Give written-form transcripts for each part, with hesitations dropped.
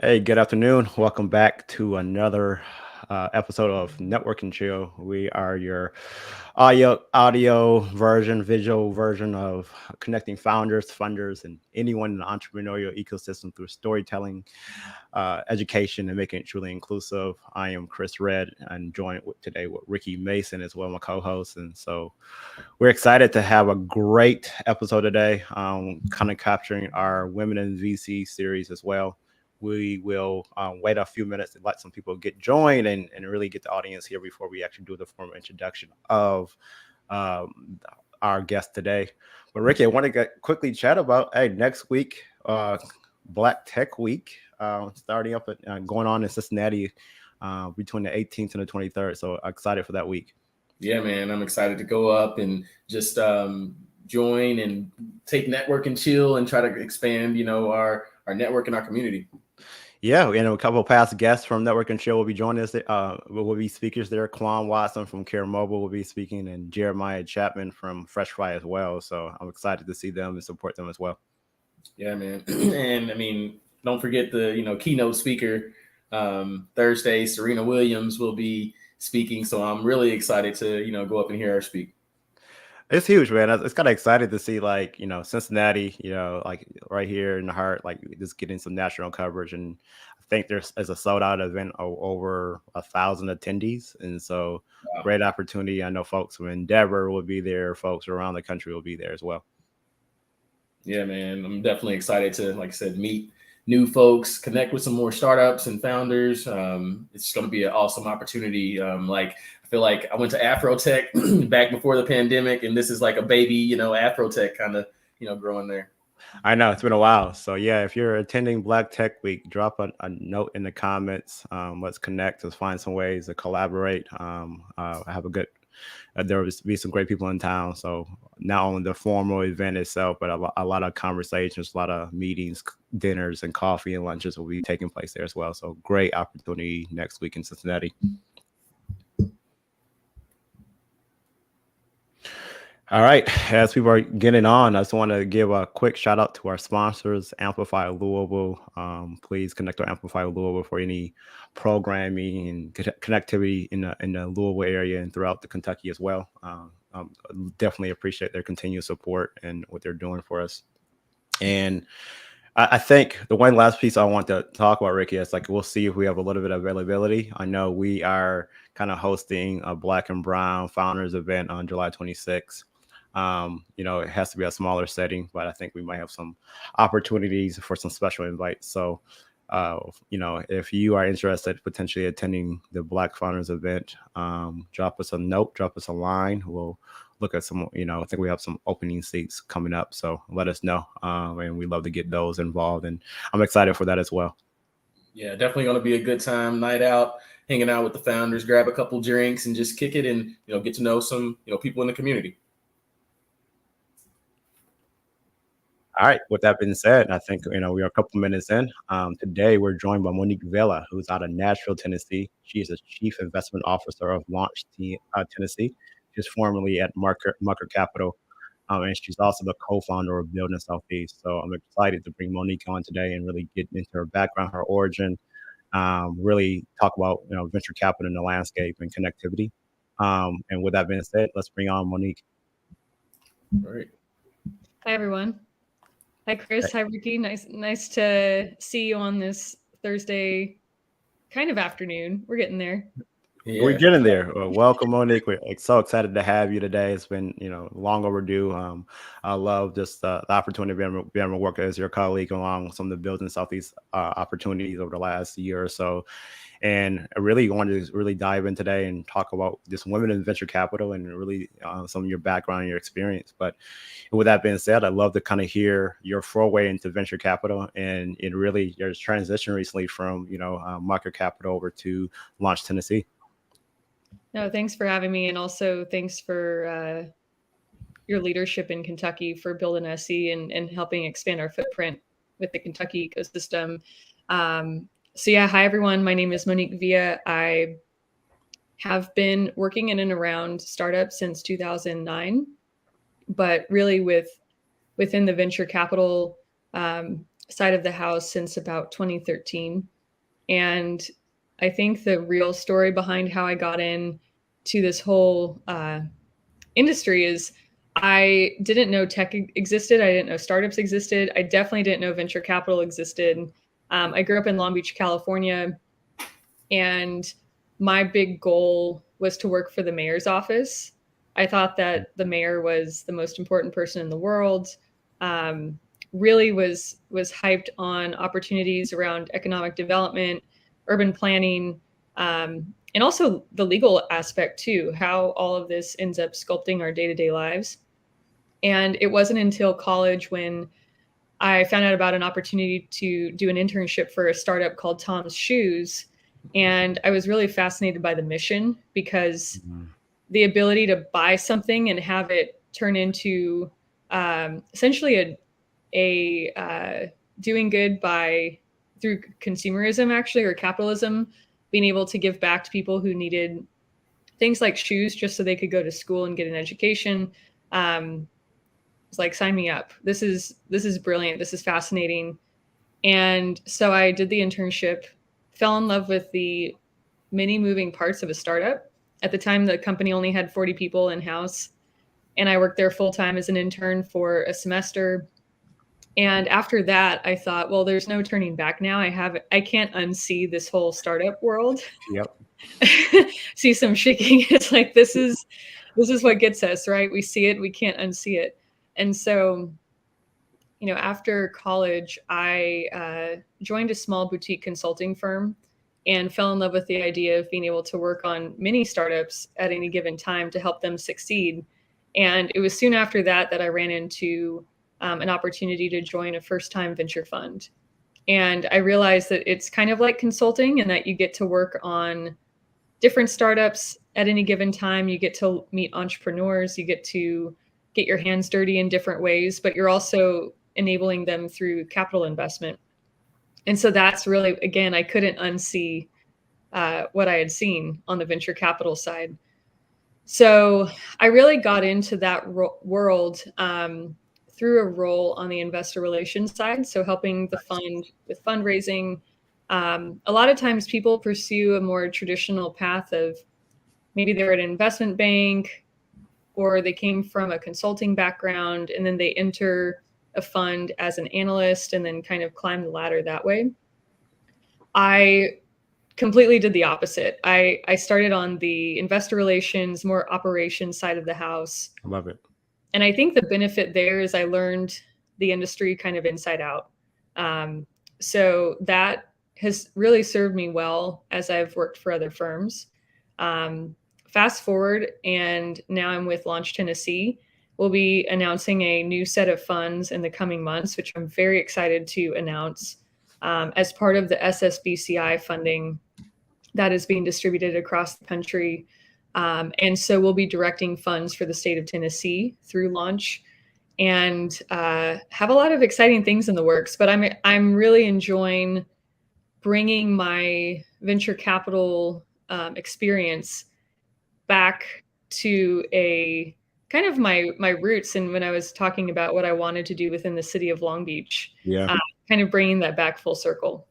Hey, good afternoon. Welcome back to another episode of Network and Chill. We are your audio version, visual version of connecting founders, funders, and anyone in the entrepreneurial ecosystem through storytelling, education, and making it truly inclusive. I am Chris Red, and joined today with Ricky Mason as well, my co-host. And so we're excited to have a great episode today, kind of capturing our Women in VC series as well. We will wait a few minutes to let some people get joined and really get the audience here before we actually do the formal introduction of our guest today. But Ricky, I want to quickly chat about next week, Black Tech Week, starting up going on in Cincinnati between the 18th and the 23rd. So excited for that week. Yeah, man, I'm excited to go up and just join and take network and chill and try to expand, our network and our community. Yeah, and a couple of past guests from Network and Chill will be joining us. Will be speakers there. Quan Watson from Care Mobile will be speaking, and Jeremiah Chapman from Fresh Fry as well. So I'm excited to see them and support them as well. Yeah, man. And I mean, don't forget the keynote speaker Thursday. Serena Williams will be speaking, so I'm really excited to go up and hear her speak. It's huge, man. It's kind of excited to see Cincinnati, like right here in the heart, like just getting some national coverage. And I think there's as a sold out event over 1,000 attendees, and so Wow. great opportunity. I know folks from Endeavor will be there, folks around the country will be there as well. Yeah, man. I'm definitely excited to, like I said, meet new folks, connect with some more startups and founders. It's going to be an awesome opportunity. I feel like I went to Afrotech back before the pandemic, and this is like a baby, Afrotech kind of, growing there. I know it's been a while. So yeah, if you're attending Black Tech Week, drop a note in the comments. Let's connect. Let's find some ways to collaborate. Have a good. There will be some great people in town. So not only the formal event itself, but a lot of conversations, a lot of meetings, dinners, and coffee and lunches will be taking place there as well. So great opportunity next week in Cincinnati. All right, as people are getting on, I just want to give a quick shout out to our sponsors, Amplify Louisville. Please connect to Amplify Louisville for any programming and connectivity in the Louisville area and throughout the Kentucky as well. Definitely appreciate their continued support and what they're doing for us. And I think the one last piece I want to talk about, Ricky, is like we'll see if we have a little bit of availability. I know we are kind of hosting a Black and Brown Founders event on July 26th. It has to be a smaller setting, but I think we might have some opportunities for some special invites. So, if you are interested potentially attending the Black Founders event, drop us a note, drop us a line. We'll look at some, I think we have some opening seats coming up. So let us know. And we love to get those involved. And I'm excited for that as well. Yeah, definitely going to be a good time, night out, hanging out with the founders, grab a couple drinks and just kick it and, get to know some, people in the community. All right. With that being said, I think we are a couple minutes in. Today we're joined by Monique Villa, who's out of Nashville, Tennessee. She is a Chief Investment Officer of LaunchTN, Tennessee. She's formerly at Marker Capital, and she's also the co-founder of Building Southeast. So I'm excited to bring Monique on today and really get into her background, her origin, really talk about venture capital in the landscape and connectivity. And with that being said, let's bring on Monique. All right. Hi, everyone. Hi, Chris. Hi, Ricky. Nice to see you on this Thursday kind of afternoon. We're getting there. Yeah. We're getting there. Welcome, Monique. We're so excited to have you today. It's been, long overdue. I love just the opportunity to be able to work as your colleague along some of the Building Southeast opportunities over the last year or so. And I really wanted to really dive in today and talk about this women in venture capital and really some of your background and your experience. But with that being said, I'd love to kind of hear your foray into venture capital and really your transition recently from, Marker Capital over to Launch Tennessee. No, thanks for having me. And also thanks for your leadership in Kentucky for building SE and helping expand our footprint with the Kentucky ecosystem. So yeah, hi everyone. My name is Monique Villa. I have been working in and around startups since 2009, but really within the venture capital side of the house since about 2013. And I think the real story behind how I got in to this whole industry is I didn't know tech existed. I didn't know startups existed. I definitely didn't know venture capital existed. I grew up in Long Beach, California, and my big goal was to work for the mayor's office. I thought that the mayor was the most important person in the world. Really was hyped on opportunities around economic development, urban planning, and also the legal aspect too, how all of this ends up sculpting our day-to-day lives. And it wasn't until college when I found out about an opportunity to do an internship for a startup called Tom's Shoes. And I was really fascinated by the mission because the ability to buy something and have it turn into essentially a doing good by through consumerism, actually, or capitalism, being able to give back to people who needed things like shoes just so they could go to school and get an education. It's like, sign me up. This is brilliant. This is fascinating. And so I did the internship, fell in love with the many moving parts of a startup. At the time, the company only had 40 people in-house, and I worked there full-time as an intern for a semester. And after that, I thought, well, there's no turning back now. I can't unsee this whole startup world. Yep. See some shaking. It's like, this is what gets us, right? We see it, we can't unsee it. And so, after college, I joined a small boutique consulting firm and fell in love with the idea of being able to work on many startups at any given time to help them succeed. And it was soon after that I ran into an opportunity to join a first-time venture fund. And I realized that it's kind of like consulting and that you get to work on different startups at any given time. You get to meet entrepreneurs, you get to get your hands dirty in different ways, but you're also enabling them through capital investment. And so that's really, again, I couldn't unsee what I had seen on the venture capital side. So I really got into that world through a role on the investor relations side. So helping the fund with fundraising. A lot of times people pursue a more traditional path of maybe they're at an investment bank or they came from a consulting background and then they enter a fund as an analyst and then kind of climb the ladder that way. I completely did the opposite. I started on the investor relations, more operations side of the house. I love it. And I think the benefit there is I learned the industry kind of inside out. So that has really served me well as I've worked for other firms. Fast forward, and now I'm with LaunchTN. We'll be announcing a new set of funds in the coming months, which I'm very excited to announce as part of the SBCI funding that is being distributed across the country. And so we'll be directing funds for the state of Tennessee through Launch, and have a lot of exciting things in the works. But I'm really enjoying bringing my venture capital experience back to a kind of my roots. And when I was talking about what I wanted to do within the city of Long Beach, kind of bringing that back full circle.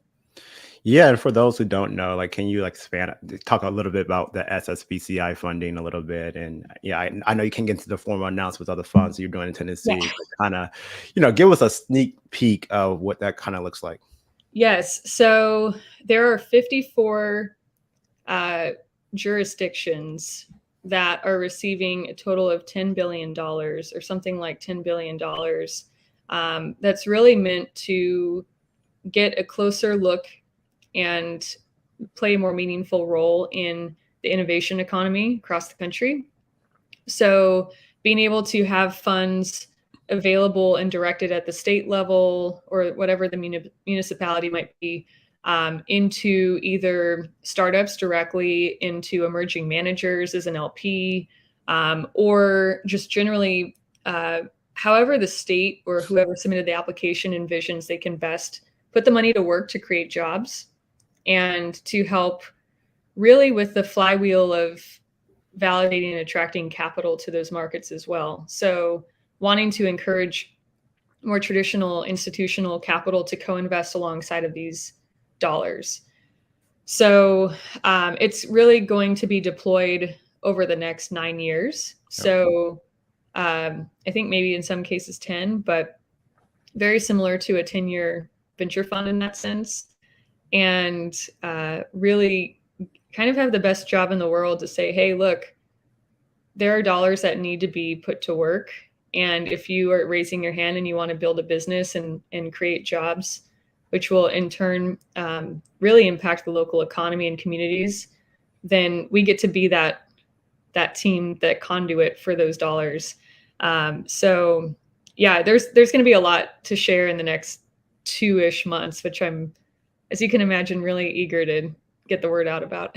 Yeah, and for those who don't know, like, can you talk a little bit about the SBCI funding a little bit? And I know you can get into the formal announcements of the funds you're doing in Tennessee, but kind of, give us a sneak peek of what that kind of looks like. Yes, so there are 54 jurisdictions that are receiving a total of $10 billion or something like $10 billion. That's really meant to get a closer look and play a more meaningful role in the innovation economy across the country. So being able to have funds available and directed at the state level or whatever the municipality might be, into either startups directly, into emerging managers as an LP, or just generally, however the state or whoever submitted the application envisions they can best put the money to work to create jobs and to help really with the flywheel of validating and attracting capital to those markets as well. So wanting to encourage more traditional institutional capital to co-invest alongside of these dollars. So it's really going to be deployed over the next 9 years. So I think maybe in some cases 10, but very similar to a 10-year venture fund in that sense. And really kind of have the best job in the world to say, hey, look, there are dollars that need to be put to work. And if you are raising your hand and you want to build a business and create jobs, which will in turn really impact the local economy and communities, then we get to be that team, that conduit for those dollars. So yeah, there's going to be a lot to share in the next 2-ish months, which I'm, as you can imagine, really eager to get the word out about.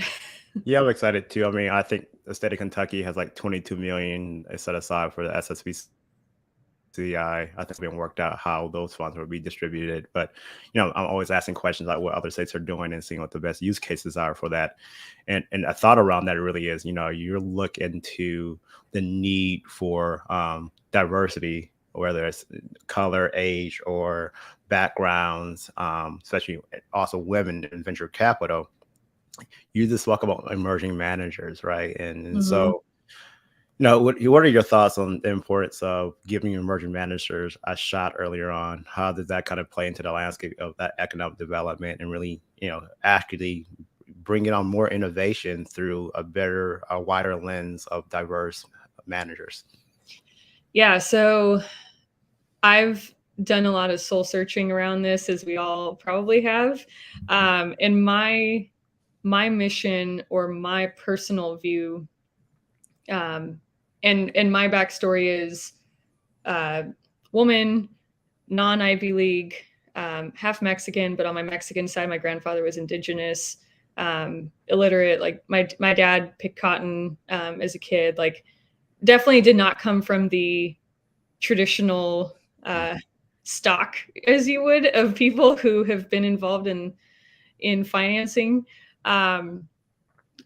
Yeah, I'm excited too. I mean, I think the state of Kentucky has like 22 million set aside for the SBCI. I think it's been worked out how those funds will be distributed. But, I'm always asking questions like what other states are doing and seeing what the best use cases are for that. And a thought around that really is, you look into the need for diversity, whether it's color, age, or backgrounds, especially also women in venture capital. You just talk about emerging managers, right? And so, what are your thoughts on the importance of giving emerging managers a shot earlier on? How does that kind of play into the landscape of that economic development and really, actually bringing on more innovation through a wider lens of diverse managers? Yeah, so I've done a lot of soul searching around this, as we all probably have. And my mission or my personal view, and my backstory is woman, non-Ivy League, half Mexican, but on my Mexican side, my grandfather was indigenous, illiterate. Like my dad picked cotton as a kid. Like, definitely did not come from the traditional stock, as you would, of people who have been involved in financing.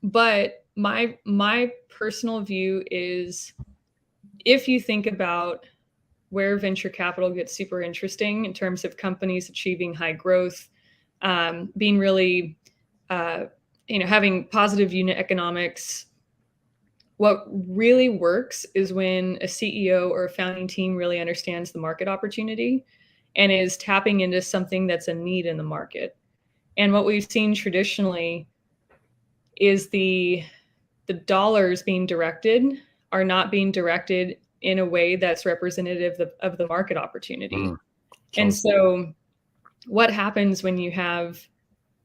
But my personal view is, if you think about where venture capital gets super interesting in terms of companies achieving high growth, being really, having positive unit economics, what really works is when a CEO or a founding team really understands the market opportunity and is tapping into something that's a need in the market. And what we've seen traditionally is the dollars being directed are not being directed in a way that's representative of the market opportunity. And so what happens when you have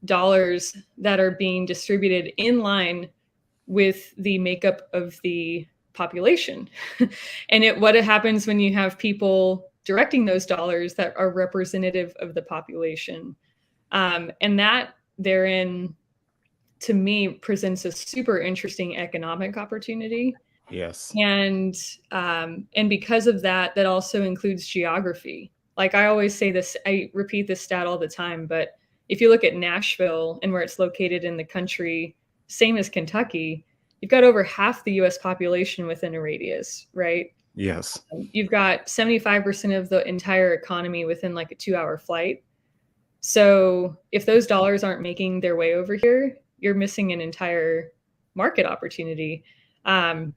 dollars that are being distributed in line with the makeup of the population? And what happens when you have people directing those dollars that are representative of the population? And that therein, to me, presents a super interesting economic opportunity. Yes. And because of that, that also includes geography. Like, I always say this, I repeat this stat all the time, but if you look at Nashville and where it's located in the country, same as Kentucky, you've got over half the US population within a radius, right? Yes. You've got 75% of the entire economy within like a 2-hour flight. So if those dollars aren't making their way over here, you're missing an entire market opportunity. And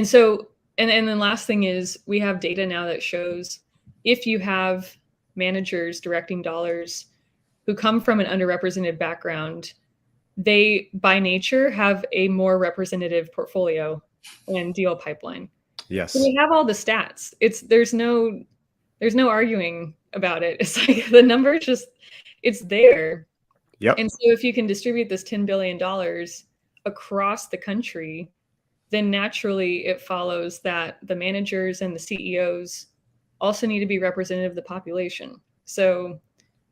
so, and then last thing is, we have data now that shows if you have managers directing dollars who come from an underrepresented background, they by nature have a more representative portfolio and deal pipeline. Yes. So we have all the stats. There's no arguing about it. It's like the numbers it's there. Yep. And so if you can distribute this $10 billion across the country, then naturally it follows that the managers and the CEOs also need to be representative of the population. So,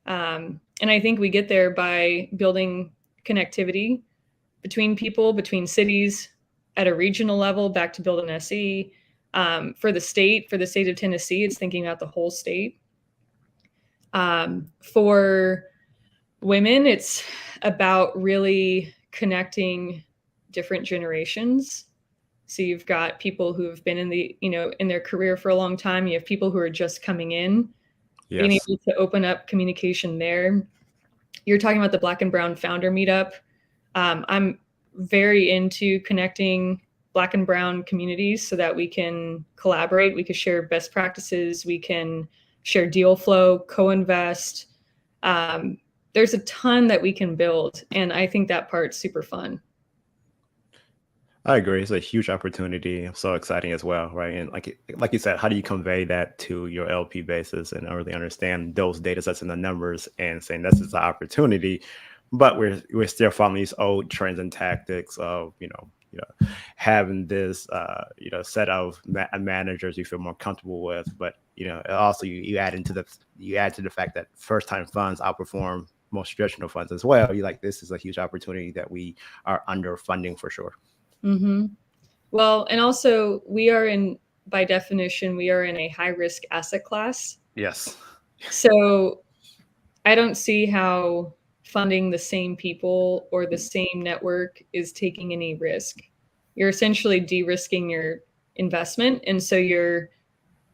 and I think we get there by building connectivity between people, between cities, at a regional level, back to build an SE. For the state of Tennessee, it's thinking about the whole state. For women, it's about really connecting different generations. So you've got people who have been in their career for a long time. You have people who are just coming in. being Yes. able to open up communication there. You're talking about the Black and Brown founder meetup. I'm very into connecting Black and Brown communities so that we can collaborate, we can share best practices, we can share deal flow, co-invest. There's a ton that we can build, and I think that part's super fun. I agree. It's a huge opportunity. So exciting as well, right? And like you said, how do you convey that to your LP basis and really understand those data sets and the numbers and saying this is the opportunity, but we're still following these old trends and tactics of having this set of managers you feel more comfortable with, but also you add to the fact that first time funds outperform most traditional funds as well. You like this is a huge opportunity that we are underfunding for sure. Mm-hmm. Well, and also by definition, we are in a high risk asset class. Yes. So I don't see how funding the same people or the same network is taking any risk. You're essentially de-risking your investment. And so you're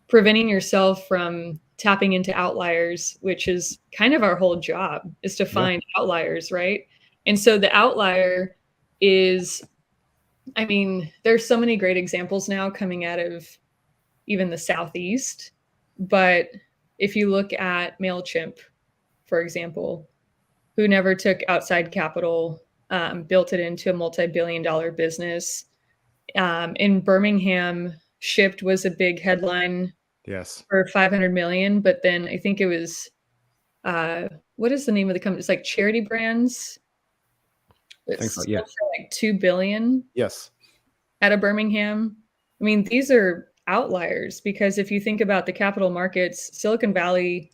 preventing yourself from tapping into outliers, which is kind of our whole job, is to find outliers, right? And so the outlier is, I mean, there's so many great examples now coming out of even the Southeast. But if you look at MailChimp, for example, who never took outside capital, built it into a multi-billion-dollar business. In Birmingham, Shipped was a big headline for 500 million, but then I think it was, what is the name of the company? It's like Charity Brands. It's so, yeah. for like 2 billion. Yes. Out of Birmingham. I mean, these are outliers because if you think about the capital markets, Silicon Valley,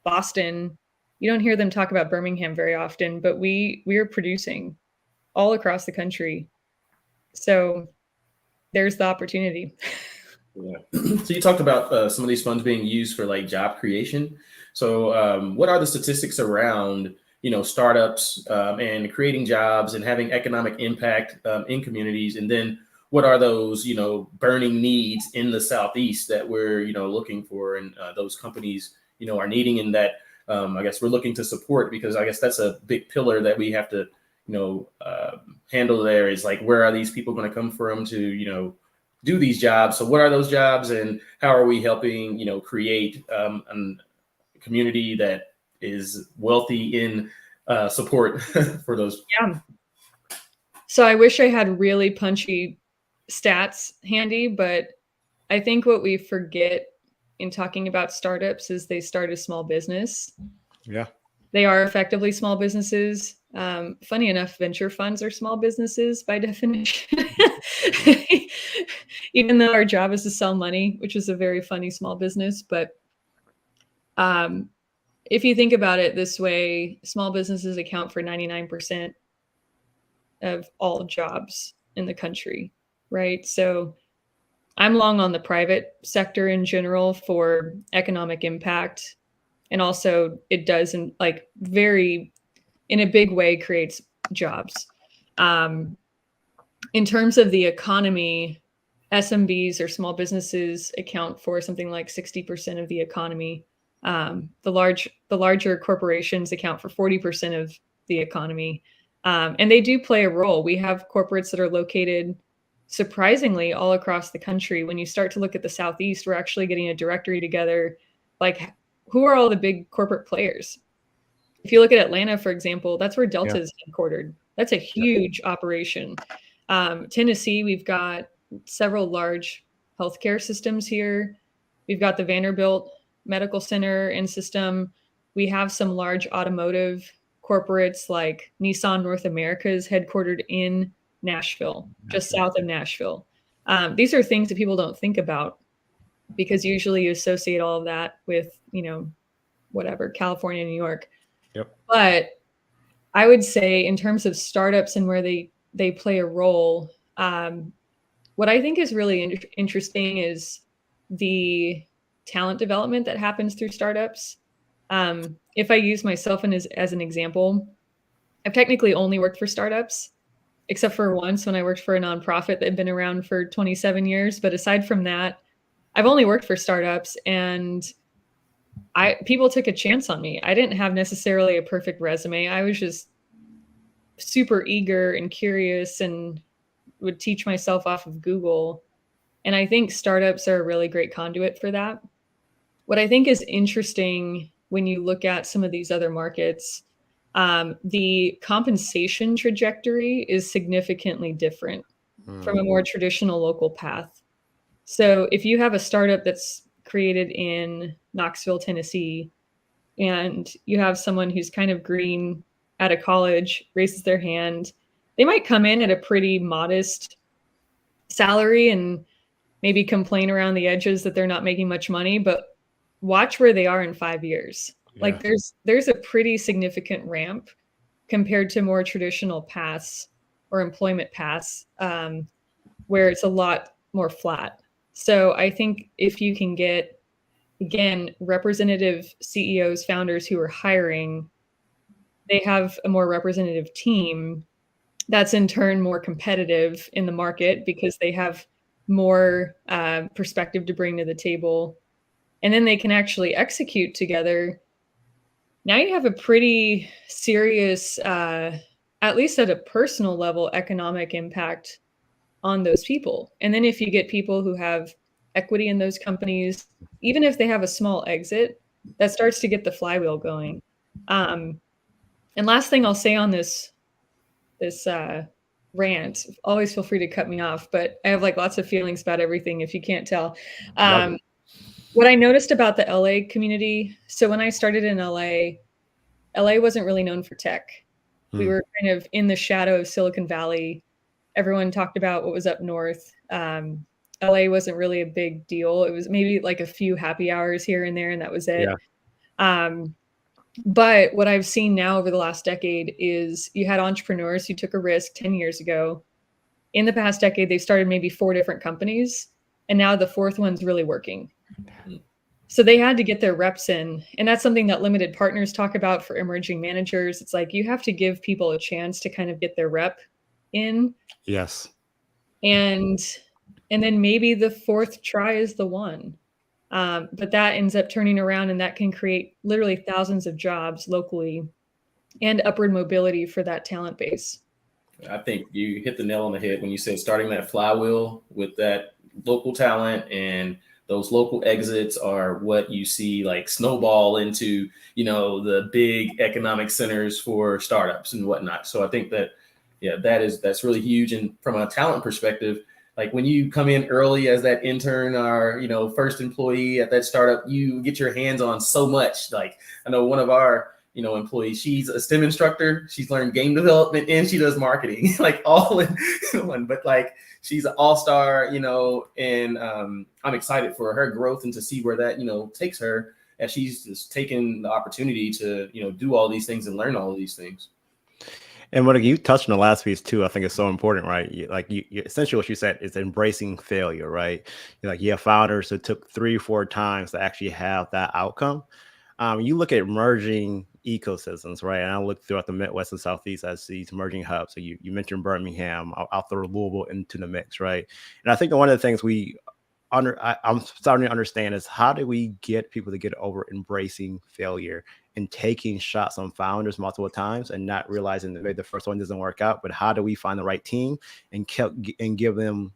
Boston, you don't hear them talk about Birmingham very often, but we are producing all across the country. So there's the opportunity. Yeah. So you talked about some of these funds being used for like job creation. So what are the statistics around startups and creating jobs and having economic impact in communities? And then what are those burning needs in the Southeast that we're looking for, and those companies are needing, and that I guess we're looking to support, because I guess that's a big pillar that we have to handle. There is like, where are these people going to come from to do these jobs? So what are those jobs, and how are we helping create a community that is wealthy in support for those? Yeah. So I wish I had really punchy stats handy, but I think what we forget in talking about startups is they start a small business. Yeah. They are effectively small businesses. Funny enough, venture funds are small businesses by definition, even though our job is to sell money, which is a very funny small business. But if you think about it this way, small businesses account for 99% of all jobs in the country, right? So I'm long on the private sector in general for economic impact. And also it does in a big way creates jobs. In terms of the economy, SMBs or small businesses account for something like 60% of the economy. The larger corporations account for 40% of the economy. And they do play a role. We have corporates that are located surprisingly all across the country. When you start to look at the Southeast, we're actually getting a directory together. Like, who are all the big corporate players? If you look at Atlanta, for example, that's where Delta is headquartered. That's a huge operation. Tennessee, we've got several large healthcare systems here. We've got the Vanderbilt Medical Center and system. We have some large automotive corporates like Nissan North America is headquartered in Nashville, just south of Nashville. These are things that people don't think about because usually you associate all of that with, whatever, California, New York. Yep. But I would say in terms of startups and where they play a role, what I think is really interesting is the talent development that happens through startups. If I use myself as an example, I've technically only worked for startups, except for once when I worked for a nonprofit that had been around for 27 years. But aside from that, I've only worked for startups. And people took a chance on me. I didn't have necessarily a perfect resume. I was just super eager and curious and would teach myself off of Google. And I think startups are a really great conduit for that. What I think is interesting when you look at some of these other markets, the compensation trajectory is significantly different from a more traditional local path. So if you have a startup that's created in Knoxville, Tennessee, and you have someone who's kind of green out of college, raises their hand, they might come in at a pretty modest salary and maybe complain around the edges that they're not making much money, but watch where they are in 5 years. Yeah. Like there's a pretty significant ramp compared to more traditional paths or employment paths, where it's a lot more flat. So I think if you can get, again, representative CEOs, founders who are hiring, they have a more representative team that's in turn more competitive in the market because they have more perspective to bring to the table. And then they can actually execute together. Now you have a pretty serious, at least at a personal level, economic impact on those people. And then if you get people who have equity in those companies, even if they have a small exit, that starts to get the flywheel going. And last thing I'll say on this rant, always feel free to cut me off, but I have like lots of feelings about everything if you can't tell. What I noticed about the LA community, so when I started in LA wasn't really known for tech. We were kind of in the shadow of Silicon Valley. Everyone talked about what was up north. LA wasn't really a big deal. It was maybe like a few happy hours here and there, and that was it. Yeah. But what I've seen now over the last decade is you had entrepreneurs who took a risk 10 years ago. In the past decade, they've started maybe 4 different companies, and now the 4th one's really working. So they had to get their reps in. And that's something that limited partners talk about for emerging managers. It's like you have to give people a chance to kind of get their rep in. Yes. And then maybe the 4th try is the one. But that ends up turning around, and that can create literally thousands of jobs locally and upward mobility for that talent base. I think you hit the nail on the head when you said starting that flywheel with that local talent, and those local exits are what you see like snowball into, the big economic centers for startups and whatnot. So I think that, that's really huge. And from a talent perspective, like when you come in early as that intern or, first employee at that startup, you get your hands on so much. Like I know one of our, employees, she's a STEM instructor. She's learned game development and she does marketing, like all in one, but like she's an all-star, and I'm excited for her growth and to see where that, takes her as she's just taking the opportunity to, do all these things and learn all of these things. And what you touched on the last piece too, I think is so important, right? You essentially what you said is embracing failure, right? You have founders that took 3 or 4 times to actually have that outcome. You look at emerging ecosystems, right? And I look throughout the Midwest and Southeast as these emerging hubs. So you mentioned Birmingham. I'll throw Louisville into the mix, right? And I think that one of the things I'm starting to understand is how do we get people to get over embracing failure and taking shots on founders multiple times and not realizing that maybe the first one doesn't work out, but how do we find the right team and give them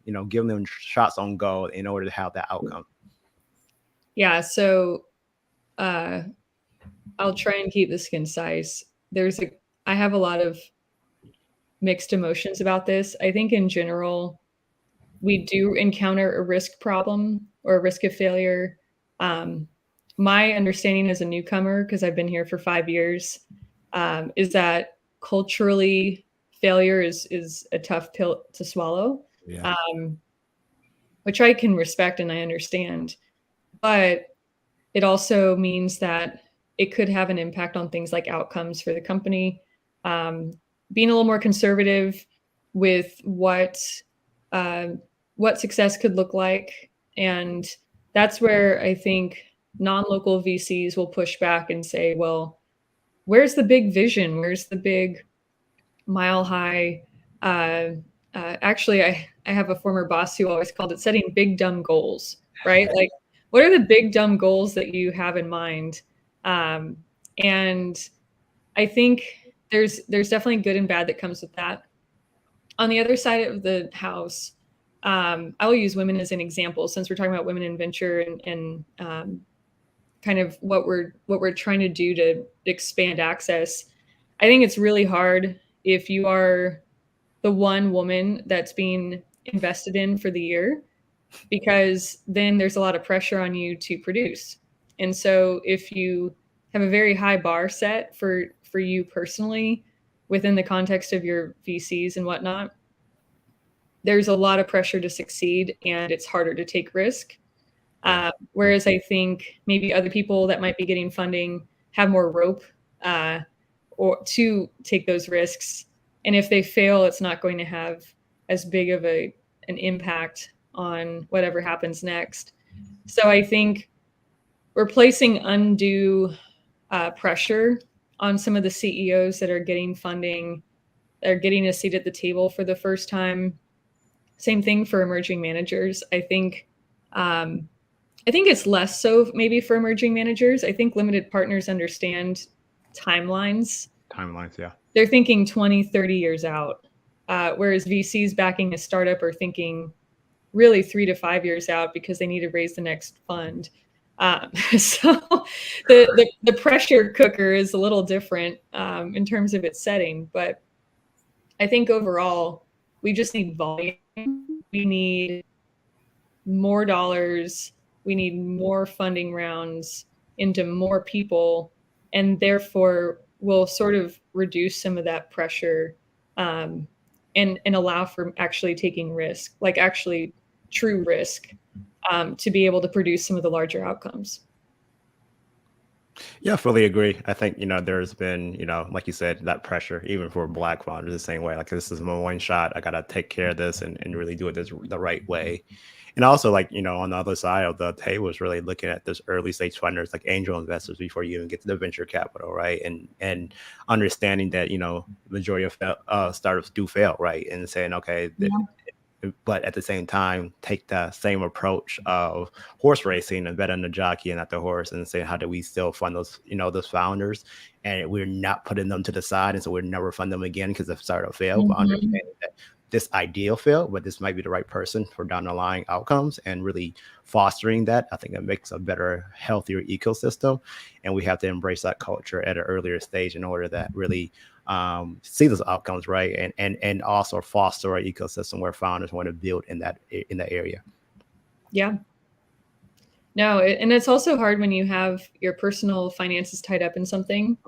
shots on goal in order to have that outcome? Yeah. So I'll try and keep this concise. I have a lot of mixed emotions about this. I think in general, we do encounter a risk problem or a risk of failure. My understanding as a newcomer, because I've been here for 5 years, is that culturally failure is a tough pill to swallow, which I can respect and I understand. But it also means that it could have an impact on things like outcomes for the company. Being a little more conservative with what success could look like. And that's where I think non-local VCs will push back and say, well, where's the big vision? Where's the big mile high? Actually, I have a former boss who always called it setting big dumb goals, right? Like what are the big dumb goals that you have in mind? And I think there's definitely good and bad that comes with that. On the other side of the house, I will use women as an example, since we're talking about women in venture and kind of what we're trying to do to expand access. I think it's really hard if you are the one woman that's being invested in for the year, because then there's a lot of pressure on you to produce. And so if you have a very high bar set for you personally within the context of your VCs and whatnot, there's a lot of pressure to succeed and it's harder to take risk. Whereas I think maybe other people that might be getting funding have more rope or to take those risks. And if they fail, it's not going to have as big of an impact on whatever happens next. So I think we're placing undue pressure on some of the CEOs that are getting funding, that are getting a seat at the table for the first time. Same thing for emerging managers. I think it's less so maybe for emerging managers. I think limited partners understand timelines. Yeah. They're thinking 20, 30 years out, whereas VCs backing a startup are thinking really 3 to 5 years out because they need to raise the next fund. So the pressure cooker is a little different in terms of its setting. But I think overall, we just need volume. We need more dollars. We need more funding rounds into more people. And therefore, we'll sort of reduce some of that pressure and allow for actually taking risk, like actually true risk, to be able to produce some of the larger outcomes. Yeah, I fully agree. I think, there's been, like you said, that pressure, even for Black founders, the same way. Like, this is my one shot. I got to take care of this and really do it the right way. And also, like, on the other side of the table is really looking at this early stage funders, like angel investors, before you even get to the venture capital, right? And understanding that, majority of startups do fail, right? And saying, okay, but at the same time, take the same approach of horse racing and bet on the jockey and not the horse, and say, how do we still fund those, those founders? And we're not putting them to the side. And so we'll never fund them again because the startup failed. But understanding that this ideal failed, but this might be the right person for down the line outcomes, and really fostering that. I think it makes a better, healthier ecosystem. And we have to embrace that culture at an earlier stage in order that really see those outcomes, right? And also foster an ecosystem where founders want to build in that area. Yeah. No, and it's also hard when you have your personal finances tied up in something.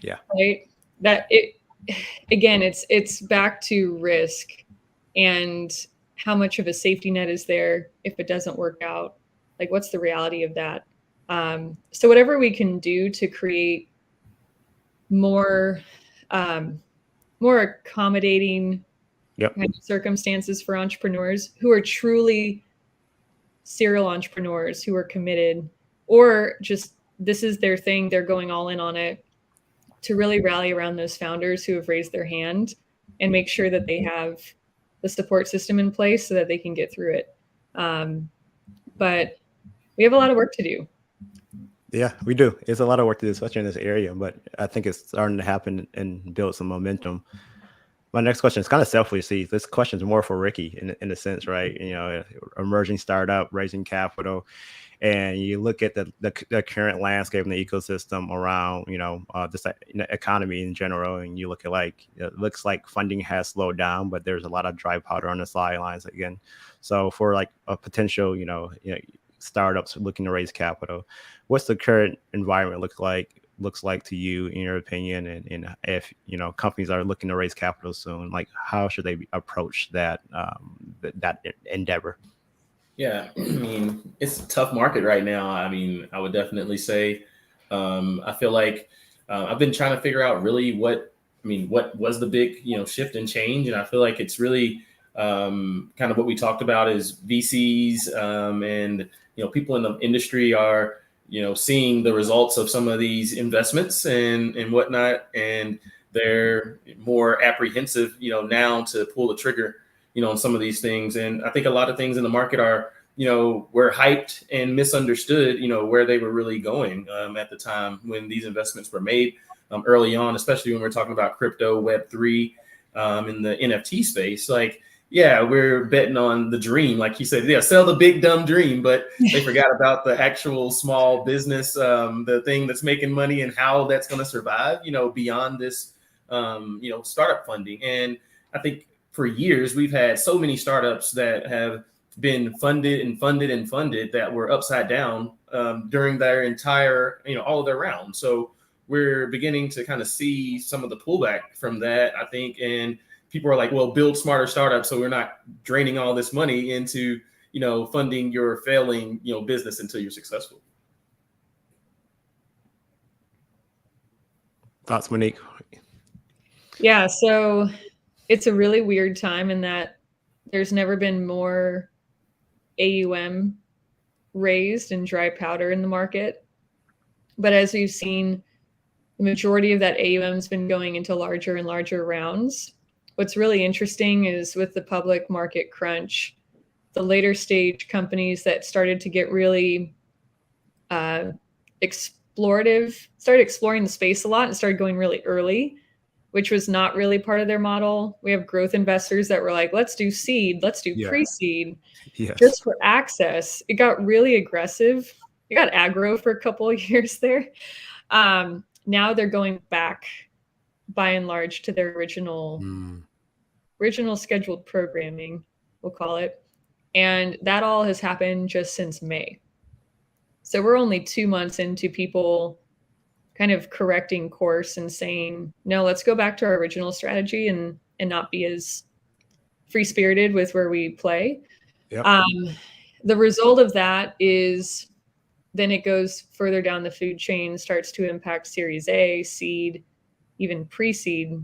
Yeah. Right. That again, it's back to risk and how much of a safety net is there if it doesn't work out. Like, what's the reality of that? So whatever we can do to create more accommodating kind of circumstances for entrepreneurs who are truly serial entrepreneurs, who are committed, or just this is their thing, they're going all in on it, to really rally around those founders who have raised their hand and make sure that they have the support system in place so that they can get through it. But we have a lot of work to do. Yeah, we do. It's a lot of work to do, especially in this area, but I think it's starting to happen and build some momentum. My next question is kind of selfish. See, this question is more for Ricky in a sense, right? Emerging startup, raising capital, and you look at the current landscape and the ecosystem around, this economy in general, and you look at it looks like funding has slowed down, but there's a lot of dry powder on the sidelines again. So for like a potential, startups looking to raise capital, what's the current environment looks like to you, in your opinion? And if companies are looking to raise capital soon, like, how should they approach that endeavor? Yeah, I mean, it's a tough market right now. I mean, I would definitely say, I feel like I've been trying to figure out really what was the big, shift and change. And I feel like it's really kind of what we talked about is VCs and, people in the industry are, seeing the results of some of these investments and whatnot. And they're more apprehensive, now to pull the trigger, on some of these things. And I think a lot of things in the market are were hyped and misunderstood, where they were really going at the time when these investments were made early on, especially when we're talking about crypto, Web3, in the NFT space. Like, yeah, we're betting on the dream. Like you said, yeah, sell the big dumb dream, but they forgot about the actual small business, the thing that's making money and how that's going to survive, beyond this, startup funding. And I think for years, we've had so many startups that have been funded and funded and funded that were upside down during their entire, all of their rounds. So we're beginning to kind of see some of the pullback from that, I think. And people are like, well, build smarter startups so we're not draining all this money into, funding your failing, business until you're successful. Thoughts, Monique? Yeah, so it's a really weird time in that there's never been more AUM raised and dry powder in the market. But as we've seen, the majority of that AUM has been going into larger and larger rounds. What's really interesting is with the public market crunch, the later stage companies that started to get really explorative, started exploring the space a lot and started going really early, which was not really part of their model. We have growth investors that were like, let's do seed, let's do pre-seed, just for access. It got really aggressive. It got aggro for a couple of years there. Now they're going back by and large to their original scheduled programming, we'll call it. And that all has happened just since May. So we're only 2 months into people kind of correcting course and saying, no, let's go back to our original strategy and not be as free-spirited with where we play. Yep. The result of that is then it goes further down the food chain, starts to impact Series A, seed, even pre-seed.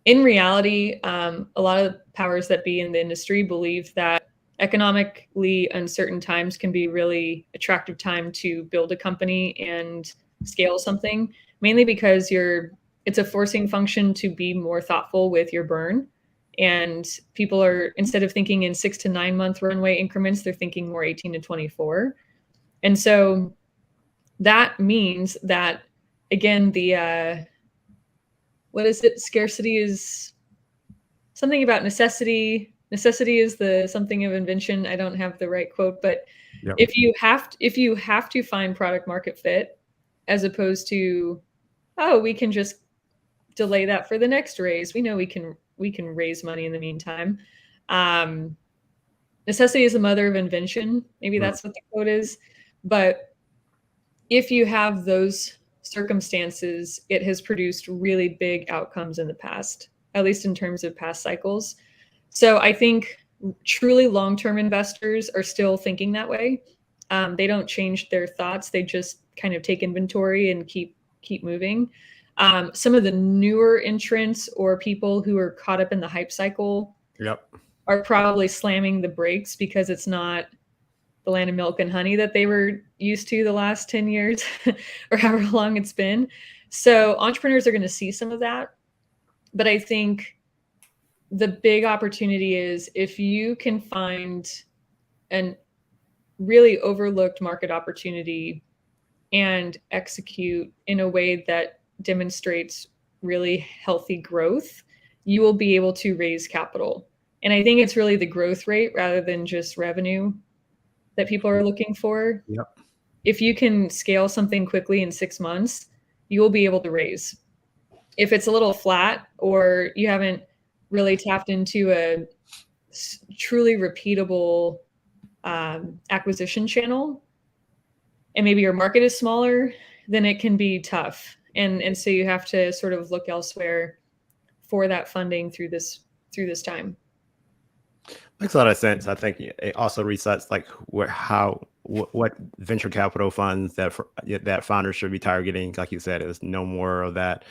In reality, a lot of powers that be in the industry believe that economically uncertain times can be really attractive time to build a company and scale something, mainly because it's a forcing function to be more thoughtful with your burn. And people are, instead of thinking in 6 to 9 month runway increments, they're thinking more 18 to 24. And so that means that, again, the, what is it? Scarcity is something about necessity. Necessity is the something of invention. I don't have the right quote, but if you have to find product market fit, as opposed to, oh, we can just delay that for the next raise. We know we can raise money in the meantime. Necessity is the mother of invention. Maybe that's what the quote is. But if you have those circumstances, it has produced really big outcomes in the past, at least in terms of past cycles. So I think truly long-term investors are still thinking that way. They don't change their thoughts. They just kind of take inventory and keep moving. Some of the newer entrants or people who are caught up in the hype cycle are probably slamming the brakes because it's not the land of milk and honey that they were used to the last 10 years or however long it's been. So entrepreneurs are going to see some of that. But I think the big opportunity is if you can find an really overlooked market opportunity and execute in a way that demonstrates really healthy growth, you will be able to raise capital. And I think it's really the growth rate rather than just revenue that people are looking for. If you can scale something quickly in 6 months, you will be able to raise. If it's a little flat or you haven't really tapped into a truly repeatable acquisition channel, and maybe your market is smaller, then it can be tough. And so you have to sort of look elsewhere for that funding through this time. Makes a lot of sense. I think it also resets like what venture capital funds that founders should be targeting. Like you said, is no more of that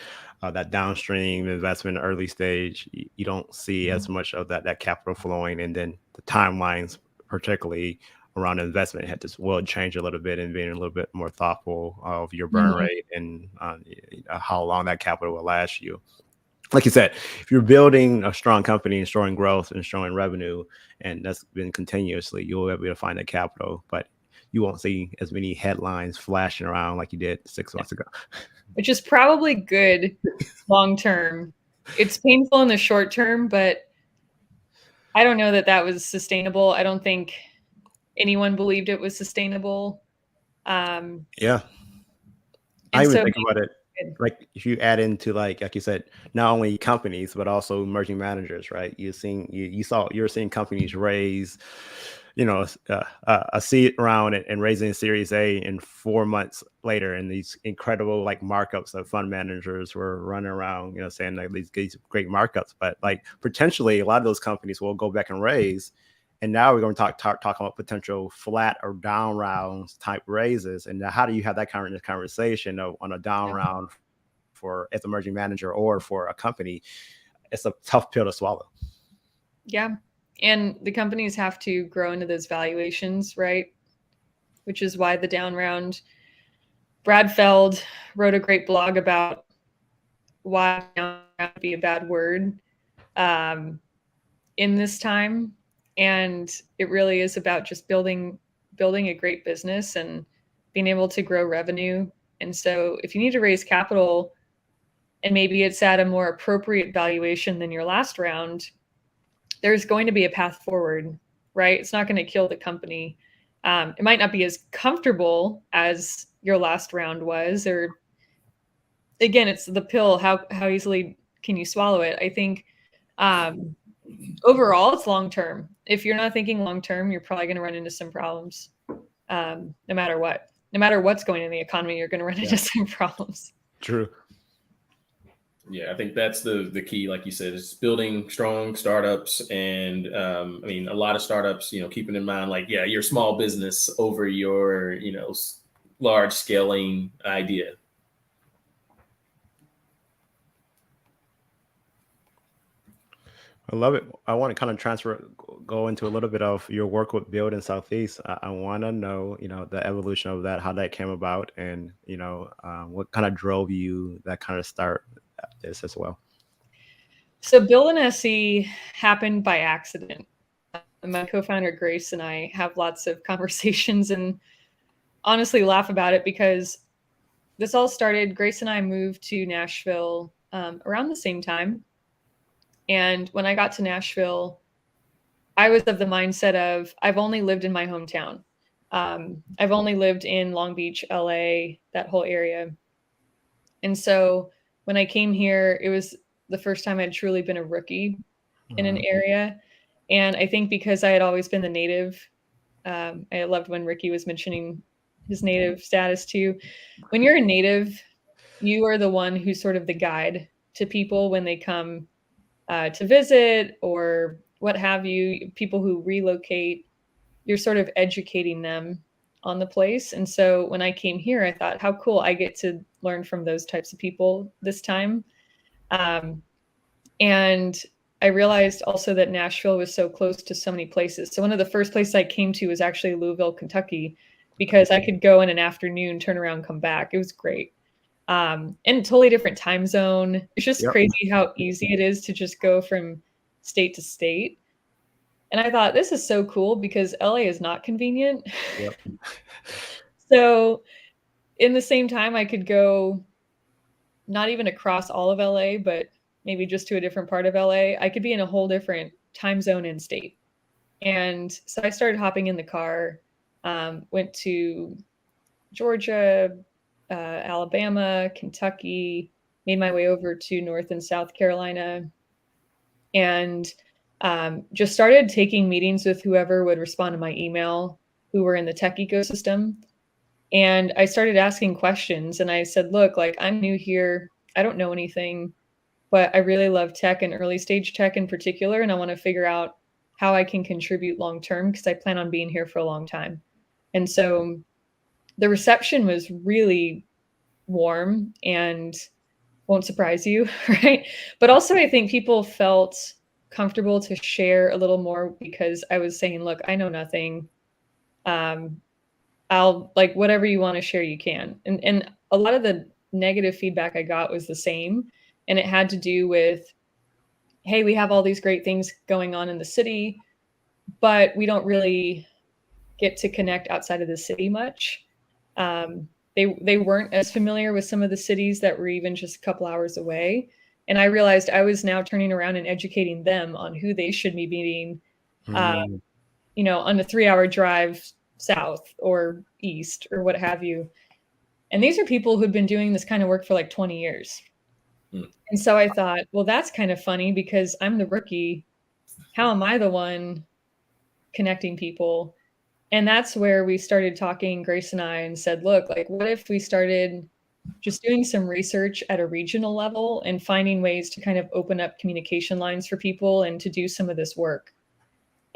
downstream investment early stage. You don't see as much of that capital flowing, and then the timelines, particularly around investment, will change a little bit and being a little bit more thoughtful of your burn rate and how long that capital will last you. like you said, if you're building a strong company and showing growth and showing revenue, and that's been continuously, you'll be able to find that capital, but you won't see as many headlines flashing around like you did 6 months ago. Which is probably good long term. It's painful in the short term, but I don't know that that was sustainable. I don't think anyone believed it was sustainable. Yeah. I even think about it, like if you add into like you said, not only companies but also emerging managers, right? You're seeing companies raise, a seed round and raising Series A, and 4 months later, and these incredible like markups that fund managers were running around, saying like these great markups, but like potentially a lot of those companies will go back and raise. And now we're going to talk about potential flat or down rounds type raises. And now how do you have that kind of conversation on a down round for as emerging manager or for a company? It's a tough pill to swallow. Yeah. And the companies have to grow into those valuations, right? Which is why the down round, Brad Feld wrote a great blog about why down round would be a bad word in this time. And it really is about just building a great business and being able to grow revenue. And so if you need to raise capital and maybe it's at a more appropriate valuation than your last round, there's going to be a path forward, right? It's not going to kill the company. It might not be as comfortable as your last round was, or again, it's the pill. How easily can you swallow it? I think overall, it's long term. If you're not thinking long term, you're probably going to run into some problems. No matter what, no matter what's going on in the economy, you're going to run into some problems. True. Yeah, I think that's the key, like you said, is building strong startups. And a lot of startups, keeping in mind, like, your small business over your, large scaling idea. I love it. I want to kind of go into a little bit of your work with Build in Southeast. I want to know, the evolution of that, how that came about, and, what kind of drove you that kind of start this as well. So Build an SE happened by accident. My co-founder Grace and I have lots of conversations and honestly laugh about it because this all started, Grace and I moved to Nashville around the same time. And when I got to Nashville, I was of the mindset of, I've only lived in my hometown. I've only lived in Long Beach, LA, that whole area. And so when I came here, it was the first time I'd truly been a rookie in an area. And I think because I had always been the native, I loved when Ricky was mentioning his native status too. When you're a native, you are the one who's sort of the guide to people when they come to visit or what have you. People who relocate, you're sort of educating them on the place. And so when I came here, I thought, how cool, I get to learn from those types of people this time. And I realized also that Nashville was so close to so many places. So one of the first places I came to was actually Louisville, Kentucky, because I could go in an afternoon, turn around, come back. It was great. And a totally different time zone. It's just crazy how easy it is to just go from state to state. And I thought, this is so cool because LA is not convenient. Yep. So in the same time, I could go not even across all of LA, but maybe just to a different part of LA. I could be in a whole different time zone and state. And so I started hopping in the car, went to Georgia, Alabama, Kentucky, made my way over to North and South Carolina, and just started taking meetings with whoever would respond to my email, who were in the tech ecosystem. And I started asking questions, and I said, look, like, I'm new here. I don't know anything, but I really love tech and early stage tech in particular. And I want to figure out how I can contribute long-term because I plan on being here for a long time. And so the reception was really warm and won't surprise you, right? But also I think people felt comfortable to share a little more because I was saying, look, I know nothing. I'll, like, whatever you want to share, you can. And a lot of the negative feedback I got was the same. And it had to do with, hey, we have all these great things going on in the city, but we don't really get to connect outside of the city much. They weren't as familiar with some of the cities that were even just a couple hours away. And I realized I was now turning around and educating them on who they should be meeting, on a 3-hour drive south or east or what have you. And these are people who'd been doing this kind of work for like 20 years. And so I thought, well, that's kind of funny because I'm the rookie. How am I the one connecting people? And that's where we started talking, Grace and I, and said, look, like, what if we started just doing some research at a regional level and finding ways to kind of open up communication lines for people and to do some of this work?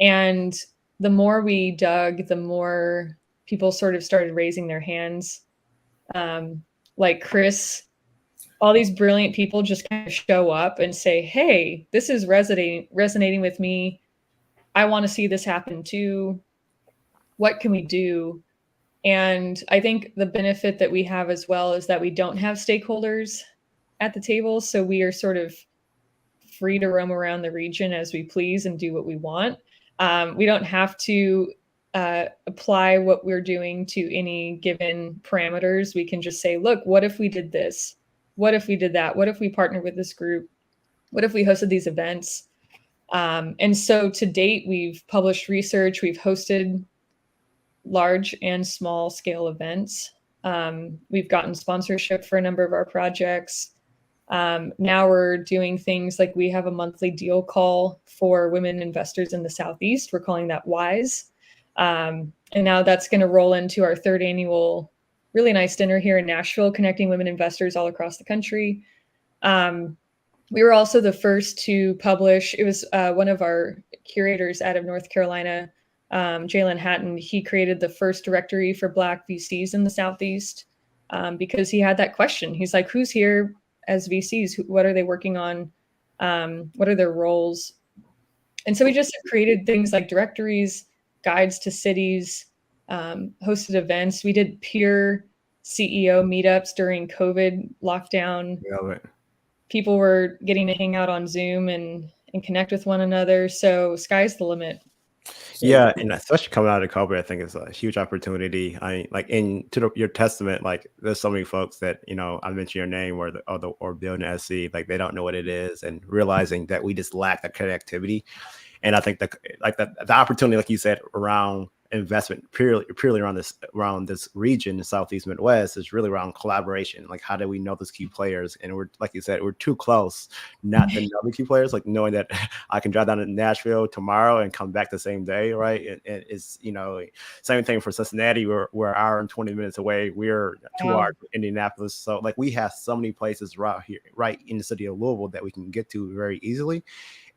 And the more we dug, the more people sort of started raising their hands. Like Chris, all these brilliant people just kind of show up and say, hey, this is resonating with me. I want to see this happen too. What can we do? And I think the benefit that we have as well is that we don't have stakeholders at the table. So we are sort of free to roam around the region as we please and do what we want. We don't have to apply what we're doing to any given parameters. We can just say, look, what if we did this? What if we did that? What if we partnered with this group? What if we hosted these events? And so to date, we've published research, we've hosted large and small scale events. We've gotten sponsorship for a number of our projects. Now we're doing things like we have a monthly deal call for women investors in the Southeast. We're calling that WISE. And now that's going to roll into our 3rd annual really nice dinner here in Nashville, connecting women investors all across the country. We were also the first to publish. It was one of our curators out of North Carolina, Jalen Hatton. He created the first directory for Black VCs in the Southeast because he had that question. He's like, who's here as VCs? What are they working on? What are their roles? And so we just created things like directories, guides to cities, hosted events. We did peer CEO meetups during COVID lockdown. Yeah, people were getting to hang out on Zoom and connect with one another. So sky's the limit. Yeah, and especially coming out of COVID, I think it's a huge opportunity. Your testament, like there's so many folks that I mention your name or building SC, like they don't know what it is, and realizing that we just lack that connectivity. And I think the opportunity, like you said, around investment purely around this region, the Southeast Midwest, is really around collaboration. Like, how do we know those key players? And we're, like you said, we're too close not to know the key players. Like knowing that I can drive down to Nashville tomorrow and come back the same day, right? And it's same thing for Cincinnati. We're an hour and 20 minutes away. We're 2 hours to Indianapolis. So like we have so many places right here, right in the city of Louisville, that we can get to very easily.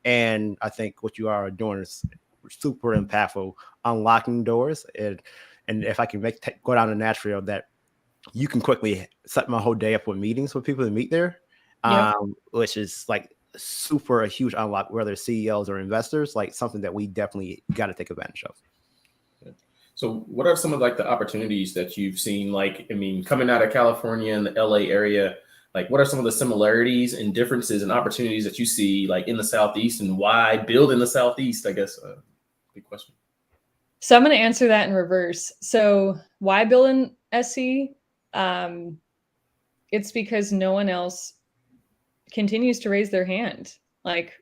And I think what you are doing is super impactful, unlocking doors. And if I can go down to Nashville, that you can quickly set my whole day up with meetings with people to meet there, which is like a huge unlock, whether CEOs or investors, like something that we definitely got to take advantage of. So what are some of like the opportunities that you've seen? Like, I mean, coming out of California and the LA area, like what are some of the similarities and differences and opportunities that you see like in the Southeast, and why build in the Southeast? I guess big question. So I'm going to answer that in reverse. So why build in SC? It's because no one else continues to raise their hand. Like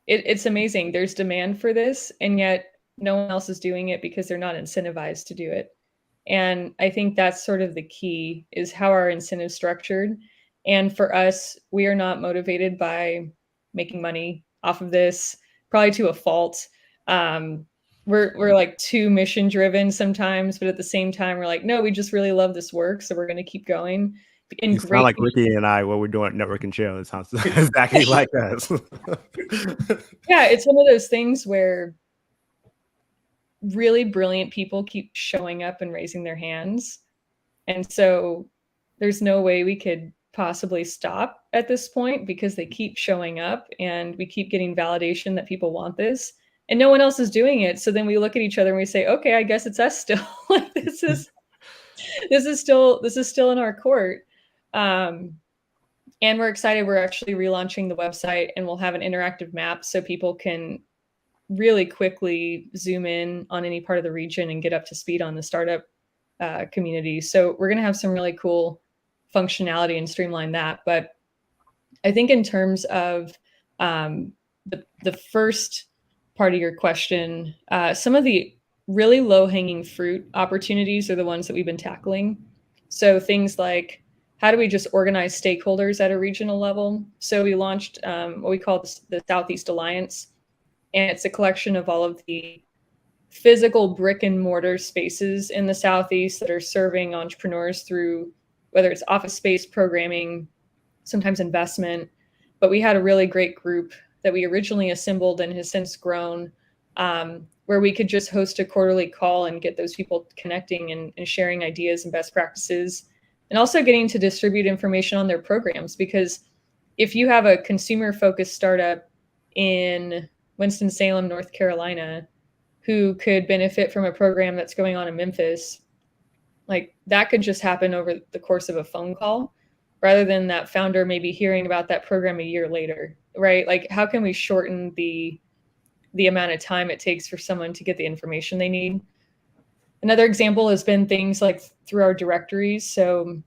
it's amazing. There's demand for this, and yet no one else is doing it because they're not incentivized to do it. And I think that's sort of the key, is how our incentives structured. And for us, we are not motivated by making money off of this, probably to a fault. We're like too mission driven sometimes, but at the same time, we're like, no, we just really love this work, so we're going to keep going. You sound like Ricky and I, what we're doing at Network and Chill. It sounds exactly like us. Yeah, it's one of those things where really brilliant people keep showing up and raising their hands. And so there's no way we could possibly stop at this point, because they keep showing up and we keep getting validation that people want this, and no one else is doing it. So then we look at each other and we say, okay, I guess it's us still. Like this is still in our court. And we're excited. We're actually relaunching the website, and we'll have an interactive map so people can really quickly zoom in on any part of the region and get up to speed on the startup community. So we're going to have some really cool functionality and streamline that. But I think in terms of the first part of your question, some of the really low-hanging fruit opportunities are the ones that we've been tackling. So things like, how do we just organize stakeholders at a regional level? So we launched what we call the Southeast Alliance, and it's a collection of all of the physical brick and mortar spaces in the Southeast that are serving entrepreneurs through whether it's office space, programming, sometimes investment. But we had a really great group that we originally assembled and has since grown, where we could just host a quarterly call and get those people connecting and sharing ideas and best practices, and also getting to distribute information on their programs. Because if you have a consumer-focused startup in Winston-Salem, North Carolina, who could benefit from a program that's going on in Memphis, like that could just happen over the course of a phone call, rather than that founder maybe hearing about that program a year later, right? Like, how can we shorten the amount of time it takes for someone to get the information they need? Another example has been things like through our directories. So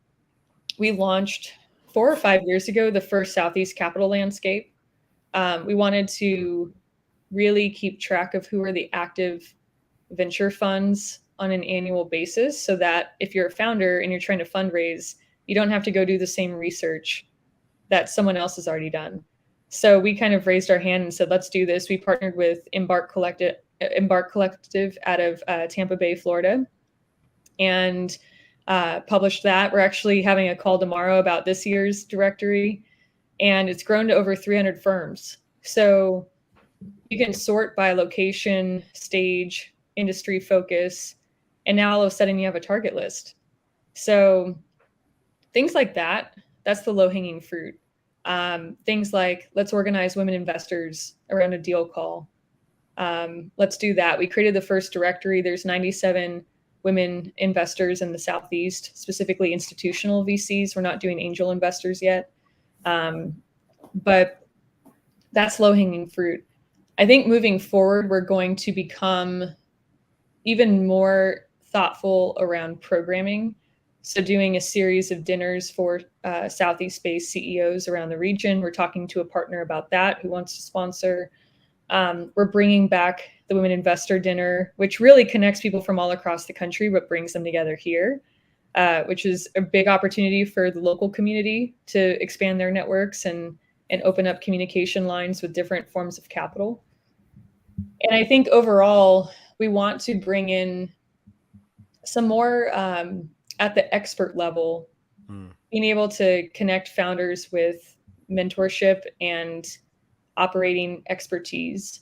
we launched 4 or 5 years ago the first Southeast Capital Landscape. We wanted to really keep track of who are the active venture funds on an annual basis, so that if you're a founder and you're trying to fundraise, you don't have to go do the same research that someone else has already done. So we kind of raised our hand and said, let's do this. We partnered with Embark Collective out of Tampa Bay, Florida, and published that. We're actually having a call tomorrow about this year's directory, and it's grown to over 300 firms. So you can sort by location, stage, industry focus, and now all of a sudden you have a target list. So things like that, that's the low-hanging fruit. Things like, let's organize women investors around a deal call. Let's do that. We created the first directory. There's 97 women investors in the Southeast, specifically institutional VCs. We're not doing angel investors yet. But that's low-hanging fruit. I think moving forward, we're going to become even more thoughtful around programming. So doing a series of dinners for Southeast-based CEOs around the region. We're talking to a partner about that who wants to sponsor. We're bringing back the Women Investor Dinner, which really connects people from all across the country, but brings them together here, which is a big opportunity for the local community to expand their networks and open up communication lines with different forms of capital. And I think overall, we want to bring in some more at the expert level, being able to connect founders with mentorship and operating expertise.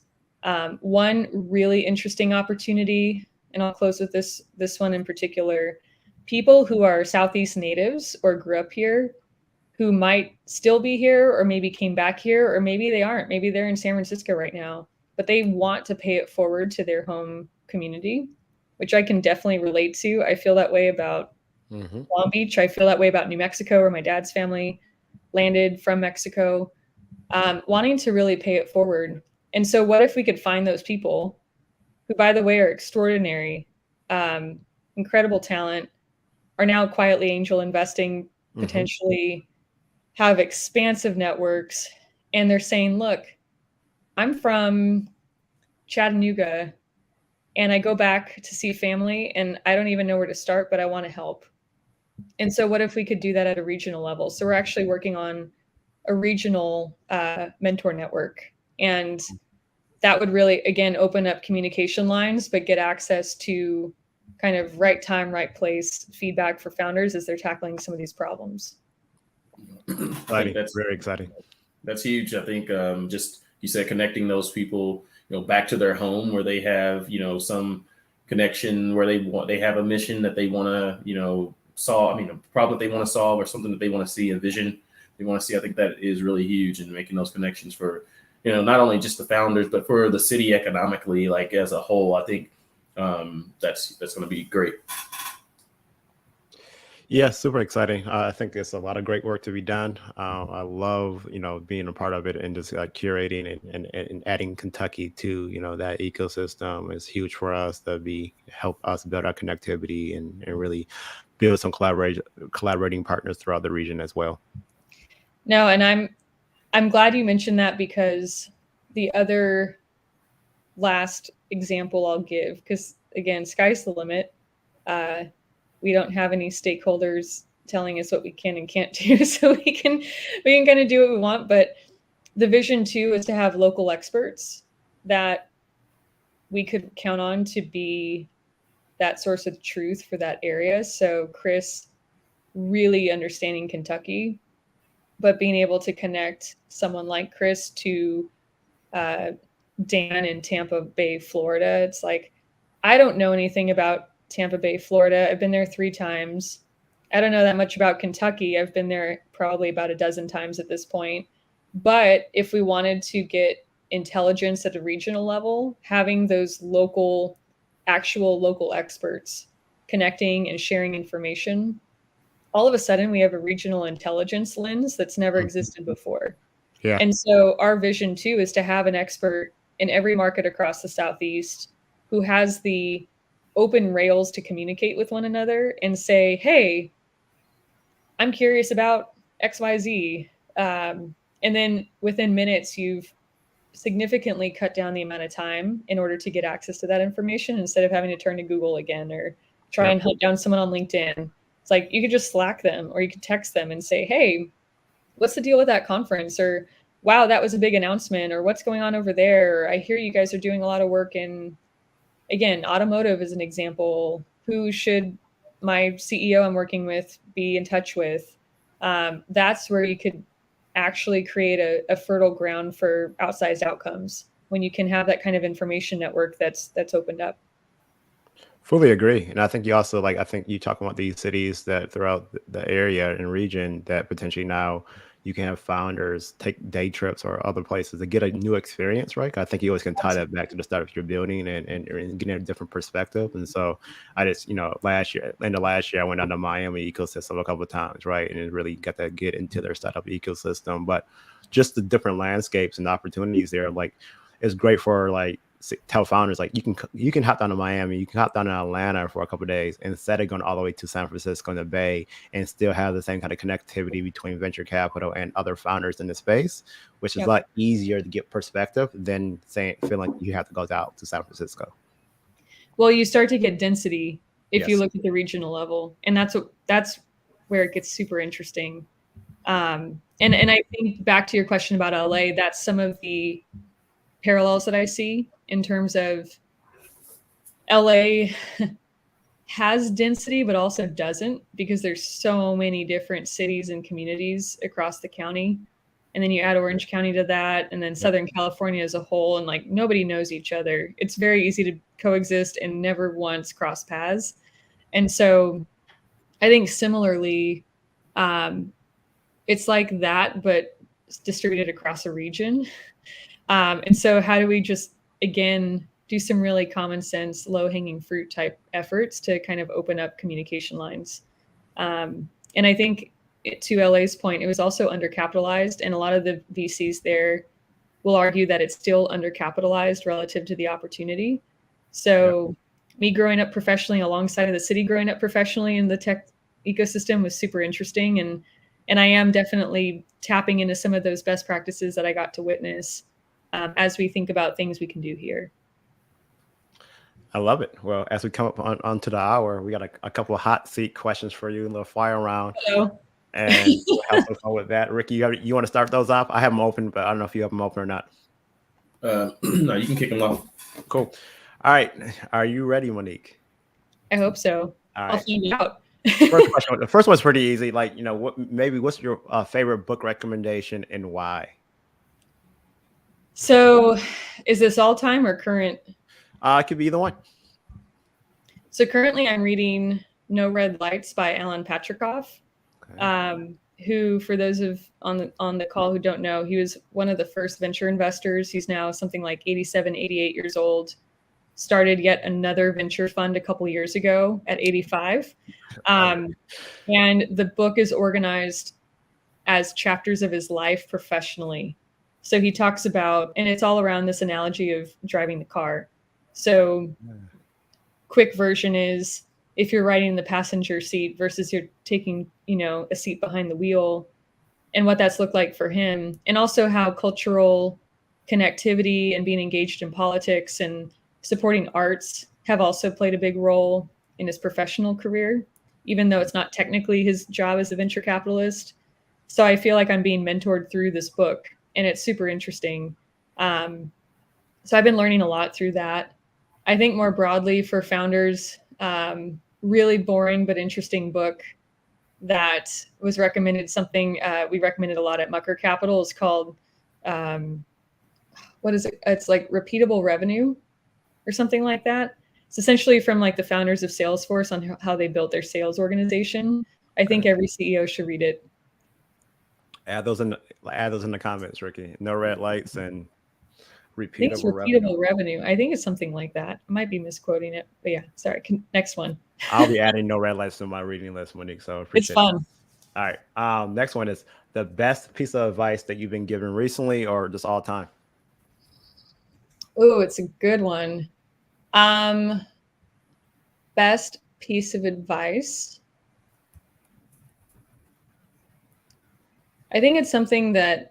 One really interesting opportunity, and I'll close with this one in particular, people who are Southeast natives or grew up here, who might still be here or maybe came back here, or maybe they aren't. Maybe they're in San Francisco right now, but they want to pay it forward to their home community, which I can definitely relate to. I feel that way about Long Beach. I feel that way about New Mexico, where my dad's family landed from Mexico, wanting to really pay it forward. And so what if we could find those people who, by the way, are extraordinary, incredible talent, are now quietly angel investing, potentially have expansive networks, and they're saying, look, I'm from Chattanooga and I go back to see family and I don't even know where to start, but I want to help. And so what if we could do that at a regional level? So we're actually working on a regional mentor network, and that would really, again, open up communication lines, but get access to kind of right time, right place feedback for founders as they're tackling some of these problems. Exciting. That's very exciting. That's huge. I think just, you said, connecting those people, back to their home where they have, some connection, where they have a mission that they want to, solve. I mean, a problem that they want to solve, or something that they want to see, a vision they want to see. I think that is really huge, in making those connections for, not only just the founders, but for the city economically, like as a whole. I think that's going to be great. Yeah, super exciting. I think there's a lot of great work to be done. I love, being a part of it and just curating and adding Kentucky to, that ecosystem is huge for us to be help us build our connectivity and really build some collaborating partners throughout the region as well. No, and I'm glad you mentioned that, because the other last example I'll give, because again, sky's the limit. We don't have any stakeholders telling us what we can and can't do, so we can kind of do what we want. But the vision too is to have local experts that we could count on to be that source of truth for that area. So Chris really understanding Kentucky, but being able to connect someone like Chris to uh, Dan in Tampa Bay, Florida. It's like, I don't know anything about Tampa Bay, Florida. I've been there 3 times. I don't know that much about Kentucky. I've been there probably about a dozen times at this point. But if we wanted to get intelligence at a regional level, having those actual local experts connecting and sharing information, all of a sudden we have a regional intelligence lens that's never Mhm. existed before. Yeah. And so our vision too is to have an expert in every market across the Southeast who has the open rails to communicate with one another and say, hey, I'm curious about XYZ. And then within minutes, you've significantly cut down the amount of time in order to get access to that information, instead of having to turn to Google again or try Yep. and hunt down someone on LinkedIn. It's like you could just Slack them, or you could text them and say, hey, what's the deal with that conference? Or, wow, that was a big announcement. Or, what's going on over there? Or, I hear you guys are doing a lot of work in, again, automotive is an example. Who should my CEO I'm working with be in touch with? That's where you could actually create a fertile ground for outsized outcomes, when you can have that kind of information network that's opened up. Fully agree. And I think you also I think you talk about these cities that throughout the area and region that potentially now you can have founders take day trips or other places to get a new experience, right? 'Cause I think you always can tie that back to the startups you're building and getting a different perspective. And so I just, in the last year, I went down to Miami ecosystem a couple of times, right? And it really got to get into their startup ecosystem. But just the different landscapes and opportunities there, it's great for tell founders you can hop down to Miami, you can hop down to Atlanta for a couple of days instead of going all the way to San Francisco and the Bay, and still have the same kind of connectivity between venture capital and other founders in the space, which is Yep. a lot easier to get perspective than feeling like you have to go out to San Francisco. Well, you start to get density if you Yes. look at the regional level, and that's where it gets super interesting. And I think back to your question about LA, that's some of the parallels that I see in terms of LA has density, but also doesn't, because there's so many different cities and communities across the county. And then you add Orange County to that, and then Yep. Southern California as a whole, and like nobody knows each other. It's very easy to coexist and never once cross paths. And so I think similarly, um, it's like that, but distributed across a region. And so how do we just, again, do some really common sense, low hanging fruit type efforts to kind of open up communication lines? And I think to LA's point, it was also undercapitalized, and a lot of the VCs there will argue that it's still undercapitalized relative to the opportunity. So me growing up professionally alongside of the city growing up professionally in the tech ecosystem was super interesting. And I am definitely tapping into some of those best practices that I got to witness as we think about things we can do here. I love it. Well, as we come up onto the hour, we got a couple of hot seat questions for you, a little fire round, So and we'll have some fun with that. Ricky, you want to start those off? I have them open, but I don't know if you have them open or not. No, you can kick them off. Cool. All right. Are you ready, Monique? I hope so. All I'll right. find out. First question. The first one's pretty easy. What's your favorite book recommendation and why? So is this all time or current? It could be either one. So currently I'm reading No Red Lights by Alan Patricof, Okay. who, for those on the call who don't know, he was one of the first venture investors. He's now something like 87, 88 years old. started yet another venture fund a couple years ago at 85. And the book is organized as chapters of his life professionally. So he talks about, and it's all around this analogy of driving the car. So quick version is, if you're riding in the passenger seat versus you're taking, a seat behind the wheel, and what that's looked like for him, and also how cultural connectivity and being engaged in politics and supporting arts have also played a big role in his professional career, even though it's not technically his job as a venture capitalist. So I feel like I'm being mentored through this book, and it's super interesting. So I've been learning a lot through that. I think more broadly for founders, really boring but interesting book that was recommended, something we recommended a lot at Mucker Capital, is called, what is it? It's like Repeatable Revenue or something like that. It's essentially from like the founders of Salesforce on how they built their sales organization. I think every CEO should read it. Add those in the comments, Ricky. No red lights and I think it's repeatable revenue. I think it's something like that. I might be misquoting it, but yeah, sorry. Next one. I'll be adding no red lights to my reading list, Monique. So I appreciate it's fun. It. All right. Next one is the best piece of advice that you've been given recently or just all time. Oh, it's a good one. Best piece of advice. I think it's something that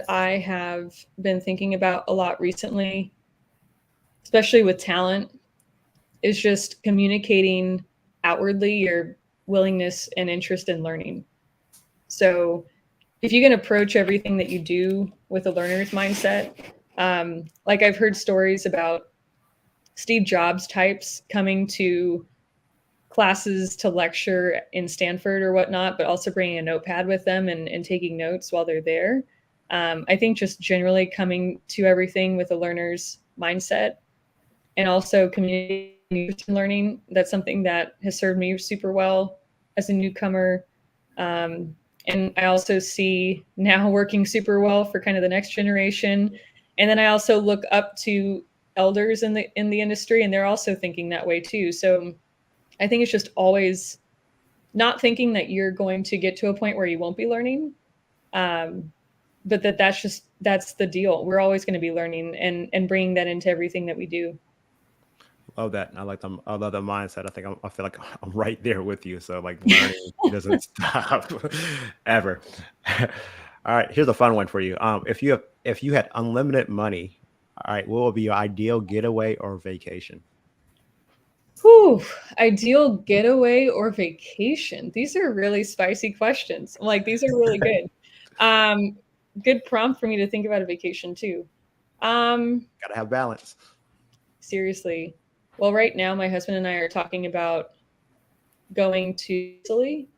I have been thinking about a lot recently, especially with talent, is just communicating outwardly your willingness and interest in learning. So if you can approach everything that you do with a learner's mindset, like I've heard stories about Steve Jobs types coming to classes to lecture in Stanford or whatnot, but also bringing a notepad with them and taking notes while they're there. I think just generally coming to everything with a learner's mindset and also community learning, that's something that has served me super well as a newcomer. And I also see now working super well for kind of the next generation. And then I also look up to elders in the industry, and they're also thinking that way too. So I think it's just always not thinking that you're going to get to a point where you won't be learning. But that's the deal. We're always going to be learning and bringing that into everything that we do. Love that. I like them. I love the mindset. I feel like I'm right there with you. So like learning doesn't stop ever. All right. Here's a fun one for you. If you had unlimited money, all right, what would be your ideal getaway or vacation? Whew, ideal getaway or vacation. These are really spicy questions. Like, these are really good. Good prompt for me to think about a vacation too. Gotta have balance. Seriously. Well, right now my husband and I are talking about going to Italy,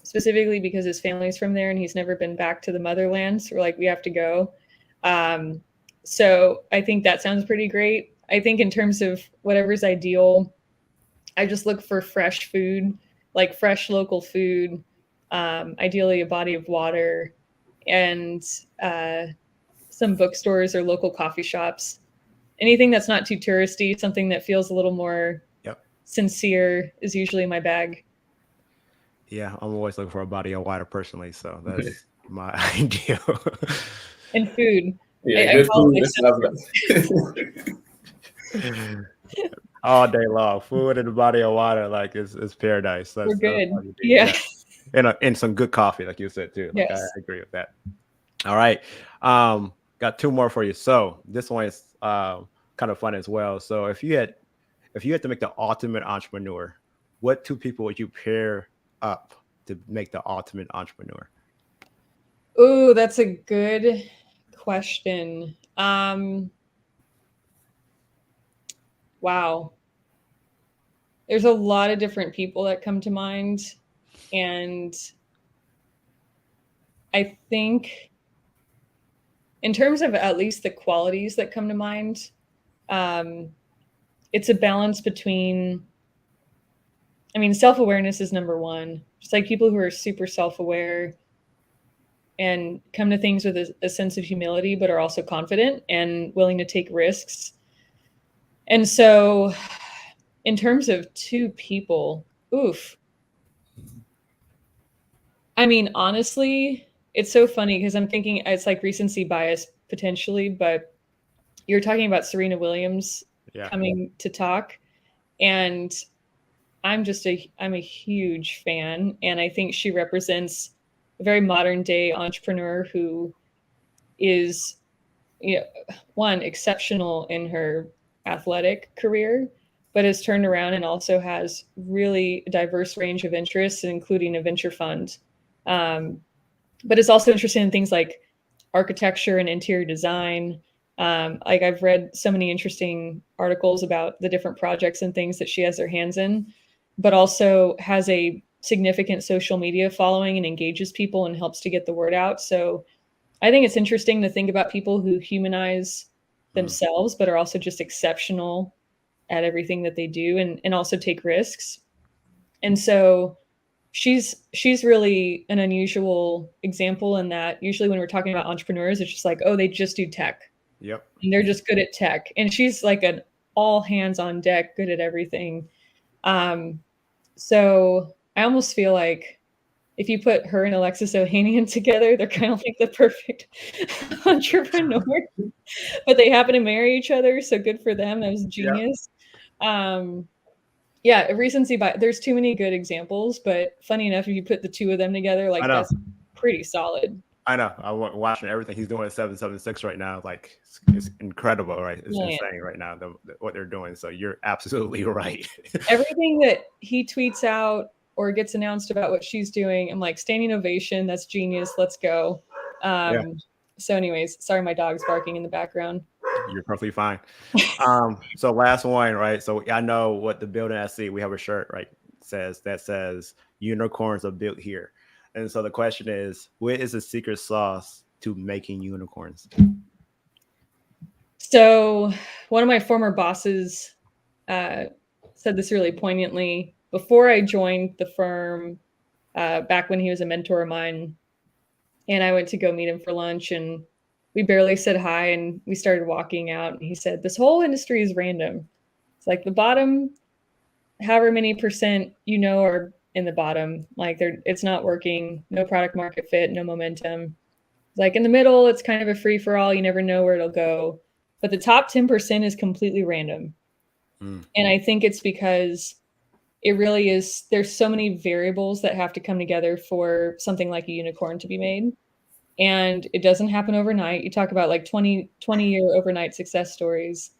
specifically because his family's from there and he's never been back to the motherland. So we're like, we have to go. So I think that sounds pretty great. I think in terms of whatever's ideal, I just look for fresh food, like fresh local food, ideally a body of water, and some bookstores or local coffee shops. Anything that's not too touristy, something that feels a little more sincere is usually my bag. Yeah, I'm always looking for a body of water personally, so that's my ideal. And food. Yeah, good food. All day long, food and a body of water, like it's paradise. We're good. Yeah. And some good coffee, like you said too. Like, yes. I agree with that. All right, got two more for you. So this one is kind of fun as well. So if you had to make the ultimate entrepreneur, what two people would you pair up to make the ultimate entrepreneur? Oh, that's a good question. Wow. There's a lot of different people that come to mind. And I think in terms of at least the qualities that come to mind, it's a balance between, self-awareness is number one. Just like people who are super self-aware, and come to things with a sense of humility, but are also confident and willing to take risks. And so in terms of two people, oof. I mean, honestly, it's so funny because I'm thinking it's like recency bias potentially, but you're talking about Serena Williams coming to talk, and I'm a huge fan, and I think she represents a very modern day entrepreneur who is, one, exceptional in her athletic career, but has turned around and also has really diverse range of interests, including a venture fund. But it's also interested in things like architecture and interior design. Like I've read so many interesting articles about the different projects and things that she has her hands in, but also has a significant social media following and engages people and helps to get the word out. So I think it's interesting to think about people who humanize themselves, but are also just exceptional at everything that they do and also take risks. And so she's really an unusual example in that usually when we're talking about entrepreneurs, it's just like, oh, they just do tech. Yep. And they're just good at tech. And she's like an all hands on deck, good at everything. So I almost feel like if you put her and Alexis Ohanian together, they're kind of like the perfect entrepreneur, but they happen to marry each other. So good for them. That was genius. Yeah, recency bias. There's too many good examples, but funny enough, if you put the two of them together, like that's pretty solid. I know. I'm watching everything he's doing at 776 right now. Like it's incredible, right? It's insane right now what they're doing. So you're absolutely right. Everything that he tweets out or gets announced about what she's doing, I'm like, standing ovation. That's genius. Let's go. So, anyways, sorry, my dog's barking in the background. You're perfectly fine. So last one, right? So I know what the building I see. We have a shirt, right? Says unicorns are built here. And so the question is, what is the secret sauce to making unicorns? So one of my former bosses said this really poignantly. Before I joined the firm, back when he was a mentor of mine, and I went to go meet him for lunch, and we barely said hi, and we started walking out, and he said, this whole industry is random. It's like the bottom, however many percent are in the bottom, like it's not working, no product market fit, no momentum. Like in the middle, it's kind of a free for all. You never know where it'll go. But the top 10% is completely random. And I think it's because it really is, there's so many variables that have to come together for something like a unicorn to be made. And it doesn't happen overnight. You talk about like 20-year overnight success stories.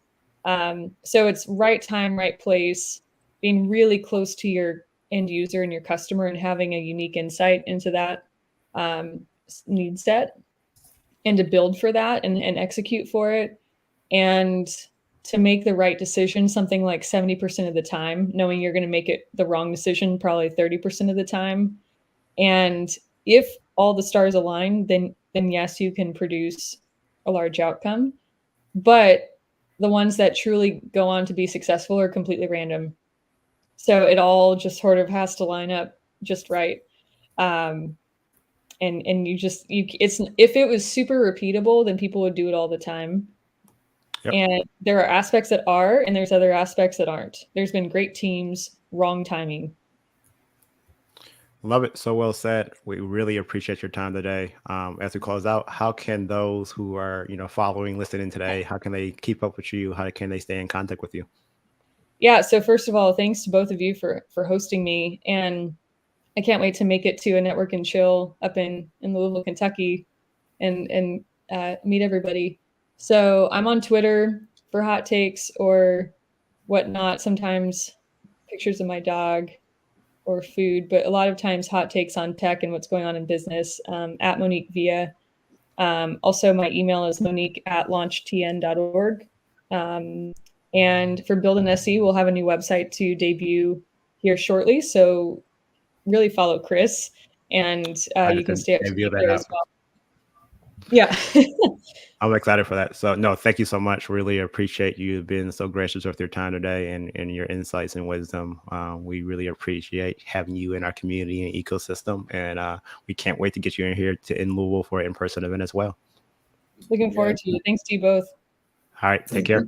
So it's right time, right place, being really close to your end user and your customer and having a unique insight into that need set, and to build for that and execute for it, and to make the right decision something like 70% of the time, knowing you're going to make it the wrong decision probably 30% of the time. And if all the stars align, then yes, you can produce a large outcome. But the ones that truly go on to be successful are completely random. So it all just sort of has to line up just right. And it's, if it was super repeatable, then people would do it all the time. Yep. And there are aspects that are, and there's other aspects that aren't. There's been great teams, wrong timing. Love it. So well said. We really appreciate your time today. As we close out, how can those who are, following, listening today, how can they keep up with you? How can they stay in contact with you? Yeah. So first of all, thanks to both of you for hosting me. And I can't wait to make it to a network and chill up in Louisville, Kentucky, and meet everybody. So I'm on Twitter for hot takes or whatnot. Sometimes pictures of my dog or food, but a lot of times hot takes on tech and what's going on in business, at Monique Villa. Also, my email is monique@launchtn.org. And for Build an SE, we'll have a new website to debut here shortly. So really follow Chris, and you can stay up to date there as well. Yeah. I'm excited for that. So no, thank you so much. Really appreciate you being so gracious with your time today and your insights and wisdom. We really appreciate having you in our community and ecosystem. And we can't wait to get you in here in Louisville for an in-person event as well. Looking forward to it. Thanks to you both. All right. Take care.